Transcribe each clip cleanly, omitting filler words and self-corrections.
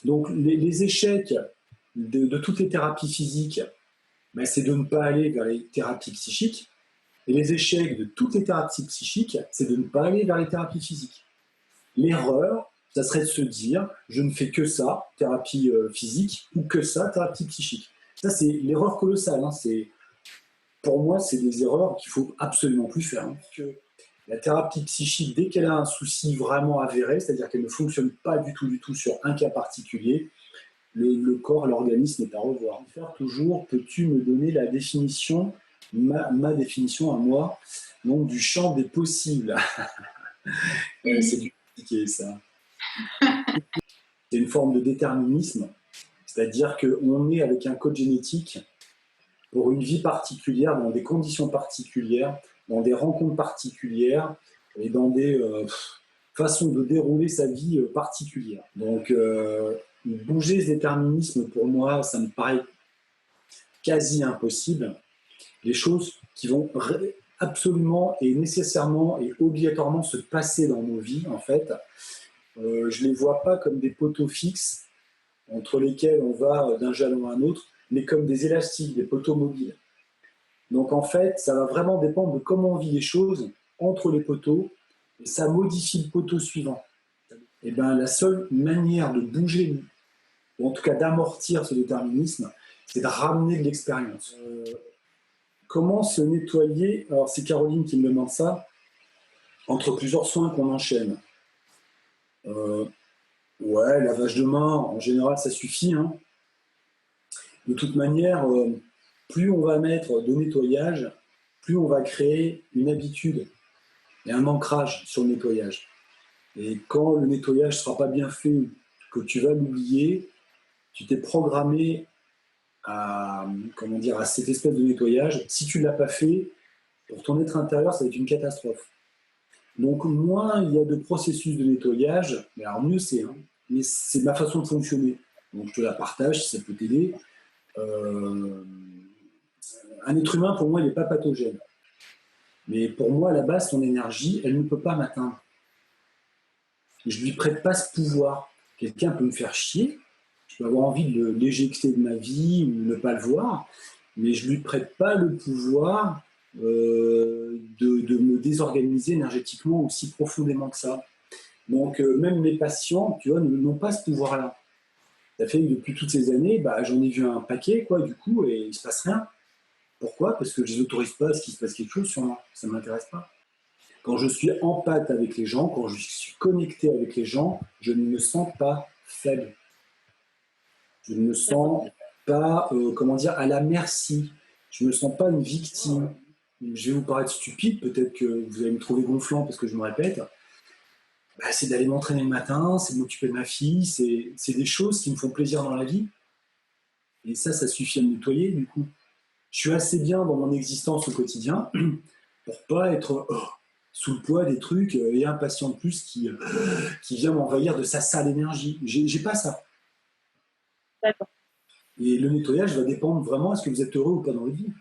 Donc, les échecs de toutes les thérapies physiques, ben, c'est de ne pas aller vers les thérapies psychiques. Et les échecs de toutes les thérapies psychiques, c'est de ne pas aller vers les thérapies physiques. L'erreur, ça serait de se dire, je ne fais que ça, thérapie physique, ou que ça, thérapie psychique. Ça, c'est l'erreur colossale. Hein. Pour moi, c'est des erreurs qu'il ne faut absolument plus faire. Hein. Que la thérapie psychique, dès qu'elle a un souci vraiment avéré, c'est-à-dire qu'elle ne fonctionne pas du tout sur un cas particulier, le corps, l'organisme est à revoir. Faire toujours, peux-tu me donner la définition, ma définition à moi, donc du champ des possibles. C'est du compliqué, ça. C'est une forme de déterminisme, c'est-à-dire qu'on est avec un code génétique pour une vie particulière, dans des conditions particulières, dans des rencontres particulières et dans des façons de dérouler sa vie particulière. Donc, bouger ce déterminisme, pour moi, ça me paraît quasi impossible. Les choses qui vont absolument et nécessairement et obligatoirement se passer dans nos vies, en fait, je ne les vois pas comme des poteaux fixes entre lesquels on va d'un jalon à un autre, mais comme des élastiques, des poteaux mobiles. Donc en fait, ça va vraiment dépendre de comment on vit les choses entre les poteaux, et ça modifie le poteau suivant. Et bien la seule manière de bouger, ou en tout cas d'amortir ce déterminisme, c'est de ramener de l'expérience. Comment se nettoyer? Alors c'est Caroline qui me demande ça. Entre plusieurs soins qu'on enchaîne. Ouais, lavage de main, en général, ça suffit. Hein. De toute manière, plus on va mettre de nettoyage, plus on va créer une habitude et un ancrage sur le nettoyage. Et quand le nettoyage ne sera pas bien fait, que tu vas l'oublier, tu t'es programmé à cette espèce de nettoyage. Si tu ne l'as pas fait, pour ton être intérieur, ça va être une catastrophe. Donc, moins il y a de processus de nettoyage, mais alors mieux c'est. Hein. Mais c'est ma façon de fonctionner. Donc, je te la partage si ça peut t'aider. Un être humain, pour moi, il n'est pas pathogène. Mais pour moi, à la base, son énergie, elle ne peut pas m'atteindre. Je ne lui prête pas ce pouvoir. Quelqu'un peut me faire chier, je peux avoir envie de l'éjecter de ma vie ou ne pas le voir, mais je ne lui prête pas le pouvoir de me désorganiser énergétiquement aussi profondément que ça. Donc, même mes patients, tu vois, n'ont pas ce pouvoir-là. Ça fait que depuis toutes ces années, j'en ai vu un paquet, quoi, du coup, et il ne se passe rien. Pourquoi? Parce que je ne les autorise pas à ce qu'il se passe quelque chose sur moi. Ça ne m'intéresse pas. Quand je suis en pâte avec les gens, quand je suis connecté avec les gens, je ne me sens pas faible. Je ne me sens pas, à la merci. Je ne me sens pas une victime. Je vais vous paraître stupide, peut-être que vous allez me trouver gonflant parce que je me répète. C'est d'aller m'entraîner le matin, c'est de m'occuper de ma fille, c'est des choses qui me font plaisir dans la vie. Et ça suffit à me nettoyer, du coup. Je suis assez bien dans mon existence au quotidien pour pas être sous le poids des trucs et un patient de plus qui vient m'envahir de sa sale énergie. J'ai pas ça. D'accord. Et le nettoyage va dépendre vraiment, est-ce que vous êtes heureux ou pas dans votre vie.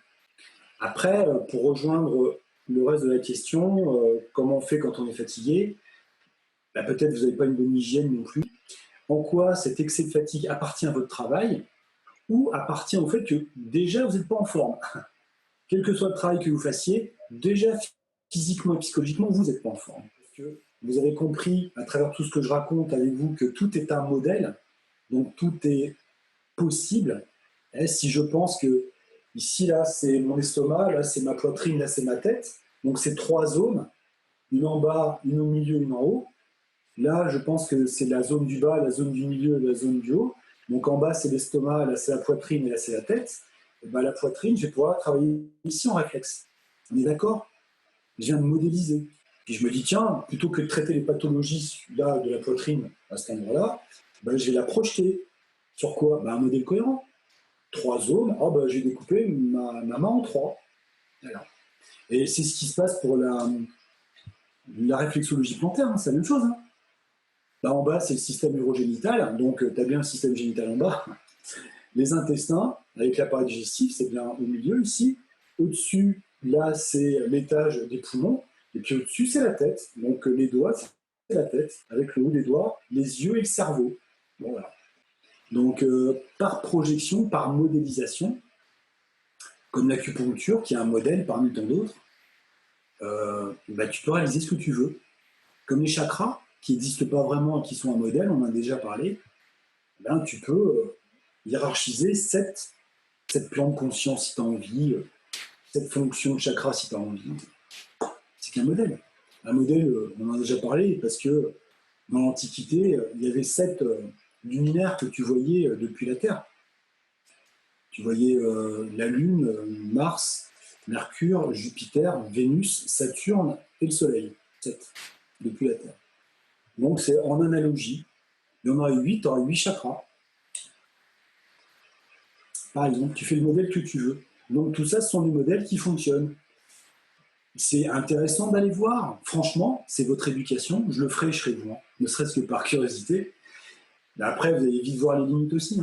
Après, pour rejoindre le reste de la question, comment on fait quand on est fatigué? Peut-être vous n'avez pas une bonne hygiène non plus. En quoi cet excès de fatigue appartient à votre travail ou appartient au fait que déjà vous n'êtes pas en forme? Quel que soit le travail que vous fassiez, déjà physiquement et psychologiquement, vous n'êtes pas en forme. Parce que vous avez compris, à travers tout ce que je raconte avec vous, que tout est un modèle, donc tout est possible. Et si je pense que ici, là, c'est mon estomac, là, c'est ma poitrine, là, c'est ma tête, donc c'est 3 zones, une en bas, une au milieu, une en haut. Là, je pense que c'est la zone du bas, la zone du milieu, la zone du haut. Donc en bas, c'est l'estomac, là, c'est la poitrine, et là, c'est la tête. Et la poitrine, je vais pouvoir travailler ici en réflexe. On est d'accord? Je viens de modéliser. Puis je me dis, tiens, plutôt que de traiter les pathologies là, de la poitrine à cet endroit-là, je vais la projeter. Sur quoi? Un modèle cohérent. 3 zones, j'ai découpé ma main en 3. Voilà. Et c'est ce qui se passe pour la réflexologie plantaire, hein, c'est la même chose. Hein. Là en bas, c'est le système urogénital, donc tu as bien le système génital en bas. Les intestins, avec l'appareil digestif, c'est bien au milieu ici. Au-dessus, là, c'est l'étage des poumons. Et puis au-dessus, c'est la tête. Donc les doigts, c'est la tête, avec le haut des doigts, les yeux et le cerveau. Bon, voilà. Donc, par projection, par modélisation, comme l'acupuncture, qui est un modèle parmi tant d'autres, tu peux réaliser ce que tu veux. Comme les chakras, qui n'existent pas vraiment et qui sont un modèle, on en a déjà parlé, tu peux hiérarchiser 7 plans de conscience si tu as envie, 7 fonctions de chakra si tu as envie. C'est qu'un modèle. Un modèle, on en a déjà parlé, parce que dans l'Antiquité, il y avait 7 luminaires que tu voyais depuis la Terre. Tu voyais la Lune, Mars, Mercure, Jupiter, Vénus, Saturne et le Soleil. 7 depuis la Terre. Donc c'est en analogie. Il y en aurait 8, tu aurais 8 chakras. Par exemple, tu fais le modèle que tu veux. Donc tout ça, ce sont des modèles qui fonctionnent. C'est intéressant d'aller voir. Franchement, c'est votre éducation. Je le ferai, je serai vous, ne serait-ce que par curiosité. Mais après, vous allez vite voir les limites aussi.